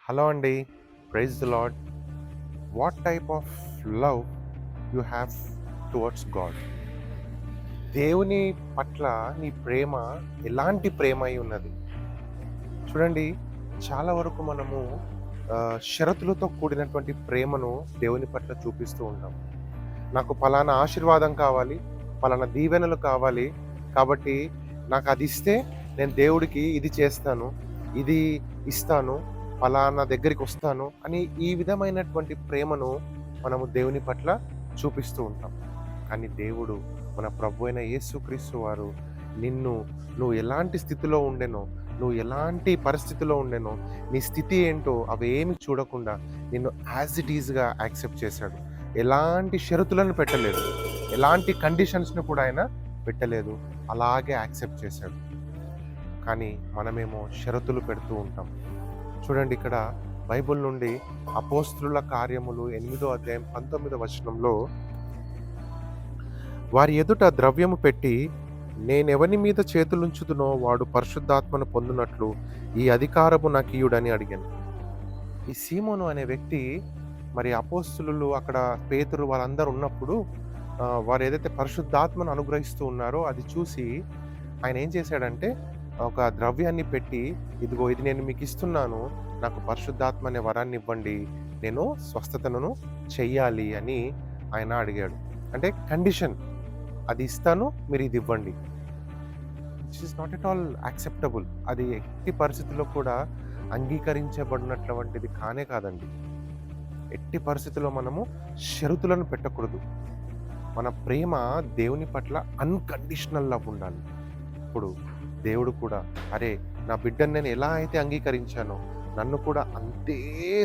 Hello అండి. Praise the lord. What type of love you have towards god? దేవుని పట్ల నీ ప్రేమ ఎలాంటి ప్రేమ అయి ఉన్నది? చూడండి, చాలా వరకు మనము షరతులతో కూడినటువంటి ప్రేమను దేవుని పట్ల చూపిస్తూ ఉంటాం. నాకు పలానా ఆశీర్వాదం కావాలి, పలానా దీవెనలు కావాలి, కాబట్టి నాకు అది ఇస్తే నేను దేవుడికి ఇది చేస్తాను, ఇది ఇస్తాను, పలానా దగ్గరికి వస్తాను అని ఈ విధమైనటువంటి ప్రేమను మనము దేవుని పట్ల చూపిస్తూ ఉంటాం. కానీ దేవుడు, మన ప్రభు అయిన యేసుక్రీస్తు వారు నువ్వు ఎలాంటి స్థితిలో ఉండెనో, నువ్వు ఎలాంటి పరిస్థితిలో ఉండెనో, నీ స్థితి ఏంటో అవేమి చూడకుండా నిన్ను యాజ్ ఇట్ ఈజ్గా యాక్సెప్ట్ చేశాడు. ఎలాంటి షరతులను పెట్టలేదు, ఎలాంటి కండిషన్స్ను కూడా ఆయన పెట్టలేదు. అలాగే యాక్సెప్ట్ చేశాడు. కానీ మనమేమో షరతులు పెడుతూ ఉంటాం. చూడండి, ఇక్కడ బైబిల్ నుండి అపోస్తలుల కార్యములు 8వ అధ్యాయం 19వ వచనంలో, వారి ఎదుట ద్రవ్యము పెట్టి, నేనెవని మీద చేతులుంచుదునో వాడు పరిశుద్ధాత్మను పొందునట్లు ఈ అధికారము నాకియుడని అడిగాను. ఈ సీమోను అనే వ్యక్తి, మరి అపోస్తలులు అక్కడ పేతురు వాళ్ళందరూ ఉన్నప్పుడు వారు ఏదైతే పరిశుద్ధాత్మను అనుగ్రహిస్తూ ఉన్నారో అది చూసి ఆయన ఏం చేశాడంటే, ఒక ద్రవ్యాన్ని పెట్టి, ఇదిగో ఇది నేను మీకు ఇస్తున్నాను, నాకు పరిశుద్ధాత్మ అనే వరాన్ని ఇవ్వండి, నేను స్వస్థతను చెయ్యాలి అని ఆయన అడిగాడు. అంటే కండిషన్, అది ఇస్తాను, మీరు ఇది ఇవ్వండి. Which is not at all acceptable. అది ఎట్టి పరిస్థితుల్లో కూడా అంగీకరించబడినటువంటిది కానే కాదండి. ఎట్టి పరిస్థితుల్లో మనము షరతులను పెట్టకూడదు. మన ప్రేమ దేవుని పట్ల అన్కండిషనల్ లవ్ ఉండాలి. ఇప్పుడు దేవుడు కూడా, అరే నా బిడ్డను నేను ఎలా అయితే అంగీకరించానో నన్ను కూడా అంతే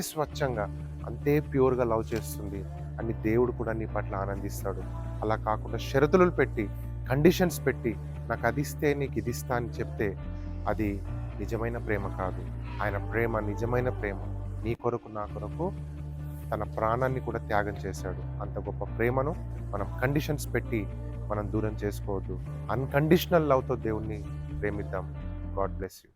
స్వచ్ఛంగా, అంతే ప్యూర్గా లవ్ చేస్తుంది అని దేవుడు కూడా నీ పట్ల ఆనందిస్తాడు. అలా కాకుండా షరతులు పెట్టి, కండిషన్స్ పెట్టి, నాకు అది ఇస్తే నీకు ఇది ఇస్తా అని చెప్తే అది నిజమైన ప్రేమ కాదు. ఆయన ప్రేమ నిజమైన ప్రేమ. నీ కొరకు, నా కొరకు తన ప్రాణాన్ని కూడా త్యాగం చేశాడు. అంత గొప్ప ప్రేమను మనం కండిషన్స్ పెట్టి మనం దూరం చేసుకోవద్దు. అన్కండిషనల్ లవ్తో దేవుణ్ణి ప్రేమిద్దాం. God bless you.